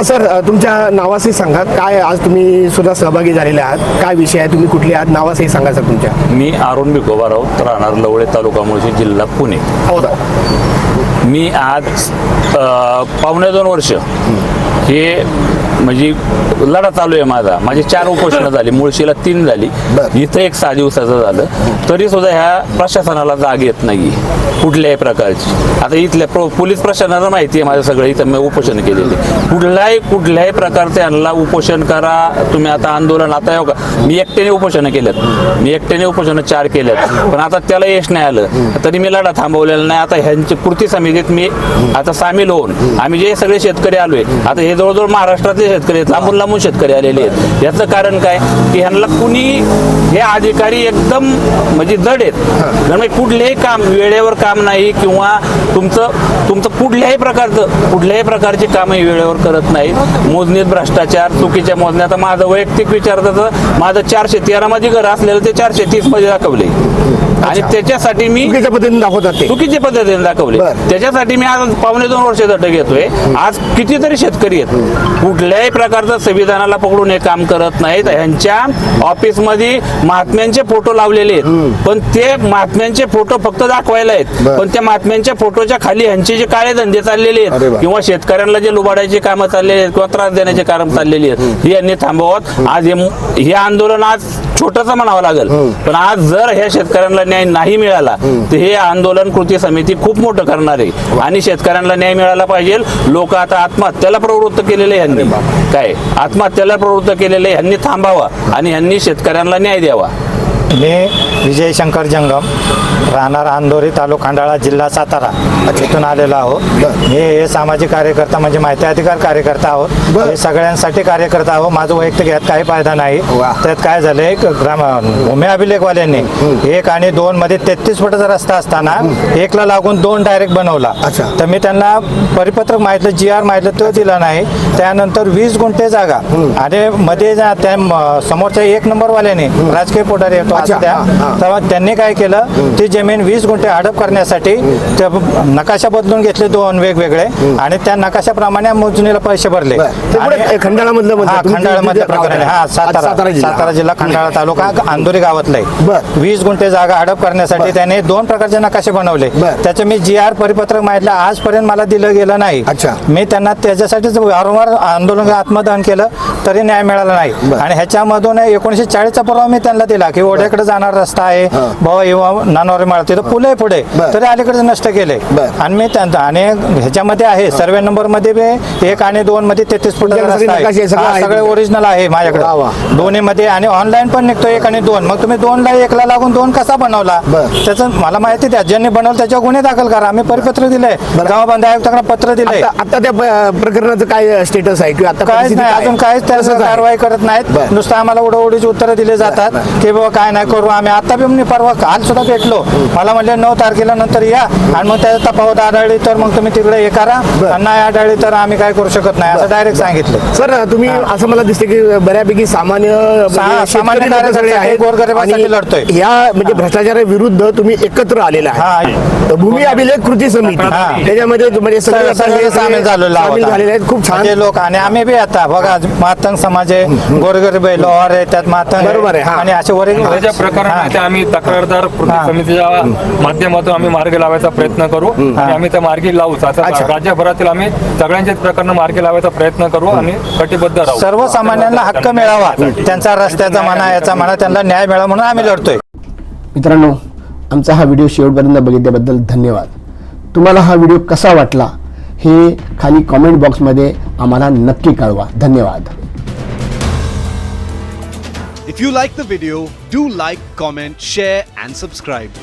Sir तुमच्या नावासही सांगा, काय आज तुम्ही सुद्धा सहभागी झालेले आहात, काय विषय आहे, तुम्ही कुठले आहात, नावासही सांगा सर तुमच्या. मी अरुण भिकोबाराव, राहणार लवळे, तालुका मुळशी, जिल्हा पुणे. हो सर. मी आज 1.5-2 वर्ष हे म्हणजे लढा चालू आहे माझा. माझी 4 उपोषणं झाली, मुळशीला 3 झाली, इथं एक 6 दिवसाचं झालं, तरी सुद्धा ह्या प्रशासनाला जाग येत नाही कुठल्याही प्रकारची. आता इथल्या पोलीस प्रशासनाला माहिती आहे माझं सगळं, इथं मी उपोषण केलेले. कुठल्याही प्रकारचे यांना उपोषण करा तुम्ही. आता आंदोलन आता हो का, मी एकट्याने उपोषणं केलेत, मी एकट्याने उपोषणं 4 केलेत, पण आता त्याला यश नाही आलं, तरी मी लढा थांबवलेला नाही. आता ह्यांची कृती समितीत मी आता सामील होऊन आम्ही जे सगळे शेतकरी आलोय, आता हे जवळजवळ महाराष्ट्रातले शेतकरी आहेत, लांबून लांबून शेतकरी आलेले आहेत. याचं कारण काय की ह्यांना कुणी हे अधिकारी एकदम म्हणजे जड आहेत, कारण कुठलेही काम वेळेवर काम नाही, किंवा तुमचं कुठल्याही प्रकारचे काम वेळेवर करत नाही. मोजणीत भ्रष्टाचार, चुकीच्या मोजण्या. आता माझं वैयक्तिक विचारतं, माझं 413 मध्ये घर असलेलं ते 430 मध्ये दाखवले, आणि त्याच्यासाठी मी चुकीच्या पद्धतीने दाखवतात ते, चुकीच्या पद्धतीने दाखवले. त्याच्यासाठी मी आज 1.5-2 वर्ष दट घेतोय. आज कितीतरी शेतकरी आहेत कुठल्याही प्रकारचं संविधानाला पकडून हे काम करत नाहीत. ह्यांच्या ऑफिसमध्ये महात्म्यांचे फोटो लावलेले आहेत, पण ते महात्म्यांचे फोटो फक्त दाखवायला आहेत, पण त्या महात्म्यांच्या फोटोच्या खाली ह्यांचे जे काळे धंदे चाललेले आहेत, किंवा शेतकऱ्यांना जे लुबाडायचे कामं चाललेले आहेत, किंवा त्रास देण्याचे काम चाललेली आहेत, हे यांनी थांबवत. आज हे आंदोलन आज छोटंसं म्हणावं लागेल, पण आज जर ह्या शेतकऱ्यांना न्याय नाही मिळाला तर हे आंदोलन कृती समिती खूप मोठं करणार आहे, आणि शेतकऱ्यांना न्याय मिळाला पाहिजे. लोक आता आत्महत्याला प्रवृत्त केलेले, ह्यांनी काय आत्महत्याला प्रवृत्त केलेले, ह्यांनी थांबावा आणि ह्यांनी शेतकऱ्यांना न्याय द्यावा. मी विजय शंकर जंगम, राहणार अंधोरी, तालुका खंडाळा, जिल्हा सातारा इथून आलेलो आहोत. मी हे सामाजिक कार्यकर्ता म्हणजे माहिती अधिकार कार्यकर्ता आहोत. हे सगळ्यांसाठी कार्यकर्ता आहोत. माझं वैयक्तिक यात काही फायदा नाही. त्यात काय झालंय, भूमी अभिलेखवाल्यांनी 1 आणि 2 मध्ये 33 फुटाचा रस्ता असताना 1ला लागून 2 डायरेक्ट बनवला. तर मी त्यांना परिपत्रक माहितलं, GR माहितलं, तो दिला नाही. त्यानंतर 20 गुंठे जागा, आणि मध्ये त्या समोरच्या 1 नंबरवाल्याने राजकीय पुढारी येतो तेव्हा त्यांनी काय केलं, ती जमीन 20 गुंठे हडप करण्यासाठी ते नकाशा बदलून घेतले 2 वेगवेगळे, आणि त्या नकाशाप्रमाणे मोजणीला पैसे भरले. खंडाळामधल्या प्रकरण, सातारा जिल्हा, खंडाळा तालुका, अंधोरी गावातलं 20 गुंठे जागा हडप करण्यासाठी त्याने 2 प्रकारचे नकाशे बनवले. त्याचे मी GR परिपत्रक माहितलं, आजपर्यंत मला दिलं गेलं नाही. मी त्यांना त्याच्यासाठीच वारंवार आंदोलन आत्मदहन केलं, तरी न्याय मिळाला नाही. आणि ह्याच्यामधून 1940चा परवा मी त्यांना दिला की ओढ्याकडे जाणार रस्ता आहे भाऊ, नानोरे माळ, तिथं पुढे तरी अलीकडे नष्ट केले. आणि मी त्यांचा, आणि ह्याच्यामध्ये आहे सर्वे नंबर मध्ये 1 आणि 2 मध्ये 33 फुटाचा रस्ता आहे, सगळे ओरिजिनल आहे माझ्याकडे दोन्ही मध्ये, आणि ऑनलाईन पण निघतो 1 आणि 2. मग तुम्ही 2ला 1ला लागून 2 कसा बनवला, त्याचं मला माहिती द्या. ज्यांनी बनवलं त्याच्यावर गुन्हे दाखल करा. आम्ही परिपत्र दिलंय, गावबंदी आयुक्तांना पत्र दिलंय. आता त्या प्रकरणाचं काय स्टेटस आहे, किंवा काहीच नाही अजून, काहीच त्याचं कारवाई करत नाहीत. नुसतं आम्हाला उडवडीची उत्तरं दिली जातात की बाबा काय नाही करू. आम्ही आता बी मी परवा काल सुद्धा भेटलो, मला म्हणले 9 तारखेला नंतर या, आणि मग त्याचा तफावत आढळली तर मग तुम्ही तिकडे हे करा, आणि नाही आढळली तर आम्ही काय करू शकत नाही, असं डायरेक्ट सांगितलं. सर तुम्ही असं मला दिसते की बऱ्यापैकी सामान्य गोरगरिबासाठी लढतोय. या म्हणजे भ्रष्टाचाराविरुद्ध तुम्ही एकत्र आलेला आहे. भूमी अभिलेख कृती समिती, त्याच्यामध्ये म्हणजे सगळे सामील झालेले आहेत. खूप छान लोक, आणि आम्ही बी आता बघा मातंग समाज आहे, गोरगरीब आहे, लोहार आहे, त्यात मातंग बरोबर आहे, आणि असे वरील प्रकरणात आम्ही तक्रारदार कृती समितीच्या माध्यमातून आम्ही मार्ग लावायचा प्रयत्न करू, आणि आम्ही त्या मार्गी लावूच. आता राज्यभरातील आम्ही सगळ्यांचेच प्रकरण मार्गी लावायचा प्रयत्न करू, आणि कटिबद्ध राहू. सर्वसामान्यांना हक्क मिळावा, त्यांचा रस्त्याचा म्हणा, याचा म्हणा, त्यांना न्याय मिळावा म्हणून आम्ही लढतोय. मित्रांनो, आमचा हा व्हिडिओ शेवटपर्यंत बघितल्याबद्दल धन्यवाद. तुम्हाला हा व्हिडिओ कसा वाटला हे खाली कॉमेंट बॉक्समध्ये आम्हाला नक्की कळवा. धन्यवाद. If you like the video, do like, comment, share and subscribe.